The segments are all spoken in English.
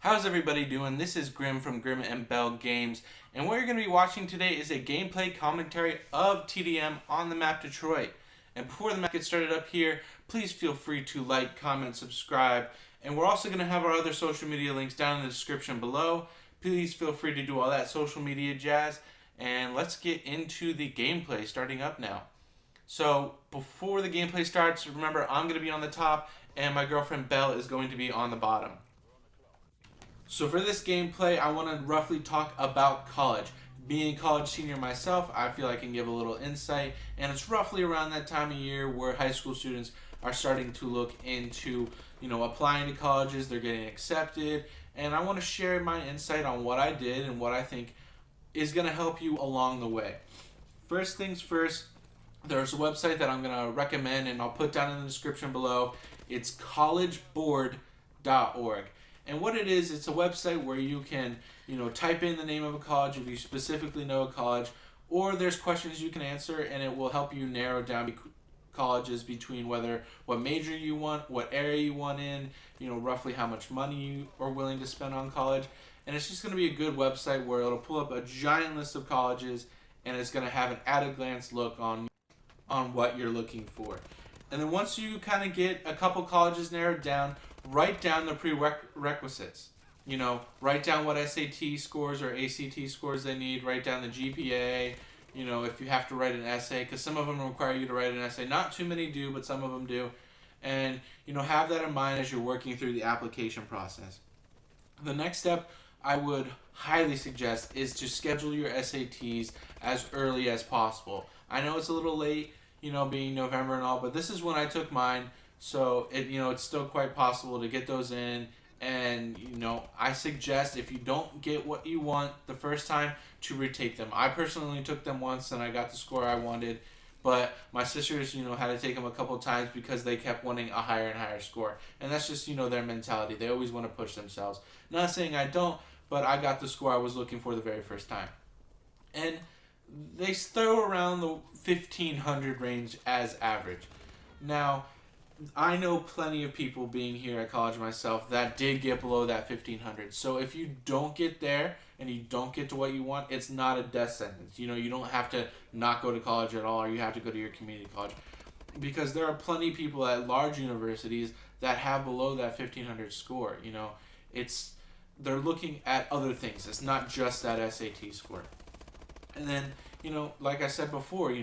How's everybody doing? This is Grim from Grim and Bell Games, and what you're going to be watching today is a gameplay commentary of TDM on the map Detroit. And before the map gets started up here, please feel free to like, comment, subscribe, and we're also going to have our other social media links down in the description below. Please feel free to do all that social media jazz, and let's get into the gameplay starting up now. So before the gameplay starts, remember I'm going to be on the top, and my girlfriend Belle is going to be on the bottom. So for this gameplay, I want to roughly talk about college. Being a college senior myself, I feel I can give a little insight, and it's roughly around that time of year where high school students are starting to look into, applying to colleges, they're getting accepted, and I want to share my insight on what I did and what I think is going to help you along the way. First things first, there's a website that I'm going to recommend, and I'll put down in the description below. It's collegeboard.org. And what it is, it's a website where you can, type in the name of a college if you specifically know a college, or there's questions you can answer, and it will help you narrow down colleges between what major you want, what area you want in, roughly how much money you are willing to spend on college. And it's just going to be a good website where it'll pull up a giant list of colleges, and it's going to have an at-a-glance look on what you're looking for. And then once you kind of get a couple colleges narrowed down, write down the prerequisites. Write down what SAT scores or ACT scores they need. Write down the GPA. If you have to write an essay, because some of them require you to write an essay. Not too many do, but some of them do. And, have that in mind as you're working through the application process. The next step I would highly suggest is to schedule your SATs as early as possible. I know it's a little late, being November and all, but this is when I took mine. So it's still quite possible to get those in, and I suggest if you don't get what you want the first time to retake them. I personally took them once and I got the score I wanted, but my sisters had to take them a couple times because they kept wanting a higher and higher score, and that's just their mentality. They always want to push themselves. Not saying I don't, but I got the score I was looking for the very first time, and they throw around the 1500 range as average. Now, I know plenty of people being here at college myself that did get below that 1500. So if you don't get there and you don't get to what you want, it's not a death sentence. You don't have to not go to college at all, or you have to go to your community college. Because there are plenty of people at large universities that have below that 1500 score. They're looking at other things. It's not just that SAT score. And then, like I said before,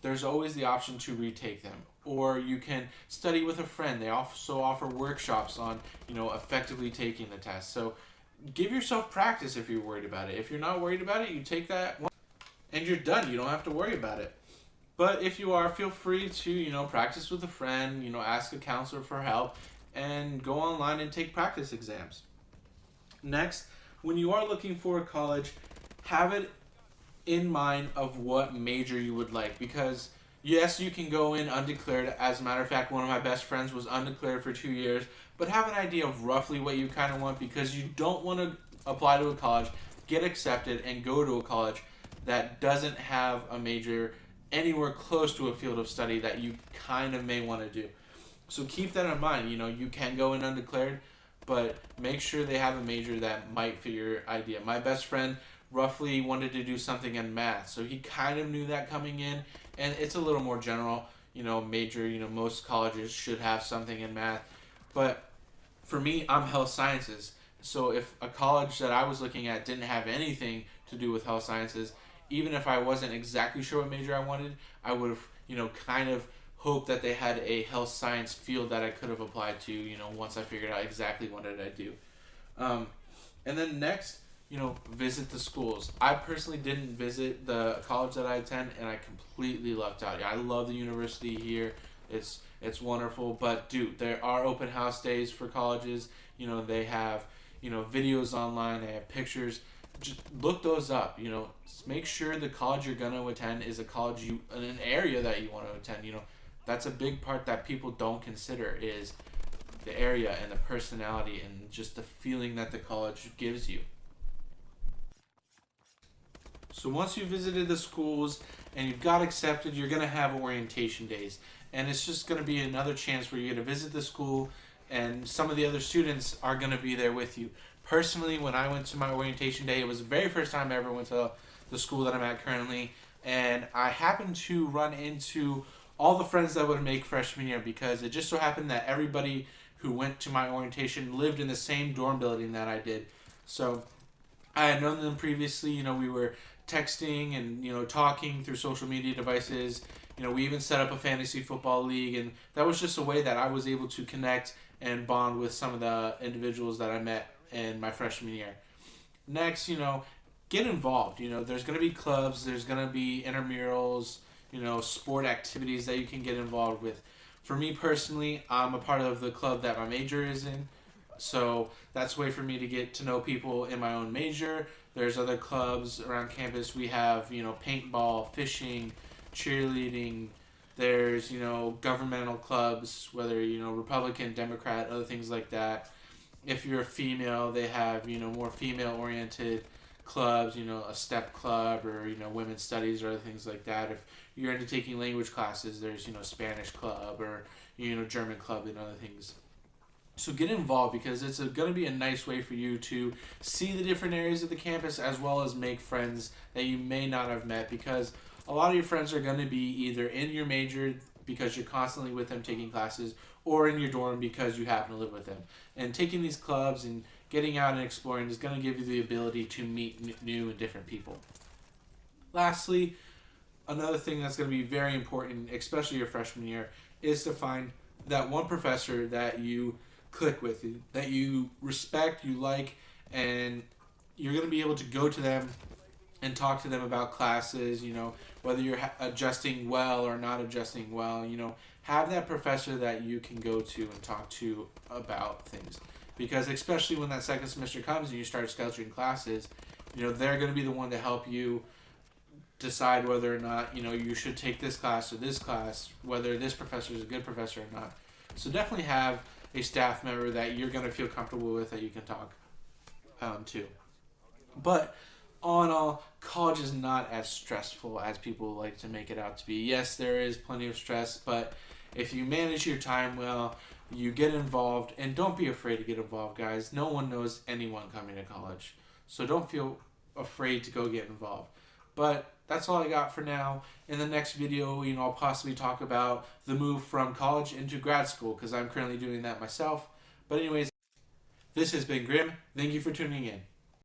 there's always the option to retake them. Or you can study with a friend. They also offer workshops on, effectively taking the test. So give yourself practice if you're worried about it. If you're not worried about it, you take that one and you're done. You don't have to worry about it. But if you are, feel free to, practice with a friend, ask a counselor for help, and go online and take practice exams. Next, when you are looking for a college, have it in mind of what major you would like, because yes, you can go in undeclared. As a matter of fact, one of my best friends was undeclared for 2 years, but have an idea of roughly what you kind of want, because you don't want to apply to a college, get accepted, and go to a college that doesn't have a major anywhere close to a field of study that you kind of may want to do. So keep that in mind. You can go in undeclared, but make sure they have a major that might fit your idea. My best friend roughly wanted to do something in math, so he kind of knew that coming in, and it's a little more general, major. Most colleges should have something in math, but for me, I'm health sciences. So if a college that I was looking at didn't have anything to do with health sciences, even if I wasn't exactly sure what major I wanted, I would have, kind of hoped that they had a health science field that I could have applied to, once I figured out exactly what did I do. And then next, visit the schools. I personally didn't visit the college that I attend, and I completely lucked out. I love the university here. It's wonderful, but dude, there are open house days for colleges. They have, videos online, they have pictures. Just look those up. Make sure the college you're going to attend is a college in an area that you want to attend. That's a big part that people don't consider, is the area and the personality and just the feeling that the college gives you. So once you've visited the schools and you've got accepted, you're going to have orientation days. And it's just going to be another chance where you're going to visit the school, and some of the other students are going to be there with you. Personally, when I went to my orientation day, it was the very first time I ever went to the school that I'm at currently, and I happened to run into all the friends that would make freshman year because it just so happened that everybody who went to my orientation lived in the same dorm building that I did. So I had known them previously. We were texting and talking through social media devices. We even set up a fantasy football league, and that was just a way that I was able to connect and bond with some of the individuals that I met in my freshman year. Next, get involved. There's going to be clubs, there's going to be intramurals, sport activities that you can get involved with. For me personally, I'm a part of the club that my major is in, so that's a way for me to get to know people in my own major. There's other clubs around campus. We have, paintball, fishing, cheerleading. There's, governmental clubs, whether, Republican, Democrat, other things like that. If you're a female, they have, more female-oriented clubs, a STEP club or, women's studies or other things like that. If you're into taking language classes, there's, Spanish club or, German club and other things. So get involved because it's going to be a nice way for you to see the different areas of the campus as well as make friends that you may not have met, because a lot of your friends are going to be either in your major because you're constantly with them taking classes, or in your dorm because you happen to live with them. And taking these clubs and getting out and exploring is going to give you the ability to meet new and different people. Lastly, another thing that's going to be very important, especially your freshman year, is to find that one professor that you click with, that you respect, you like, and you're going to be able to go to them and talk to them about classes, whether you're adjusting well or not adjusting well. Have that professor that you can go to and talk to about things, because especially when that second semester comes and you start scheduling classes, they're going to be the one to help you decide whether or not you should take this class or this class, whether this professor is a good professor or not. So definitely have a staff member that you're going to feel comfortable with, that you can talk to. But all in all, college is not as stressful as people like to make it out to be. Yes, there is plenty of stress, but if you manage your time well, you get involved, and don't be afraid to get involved, guys. No one knows anyone coming to college, so don't feel afraid to go get involved. But that's all I got for now. In the next video, I'll possibly talk about the move from college into grad school, because I'm currently doing that myself. But anyways, this has been Grim. Thank you for tuning in.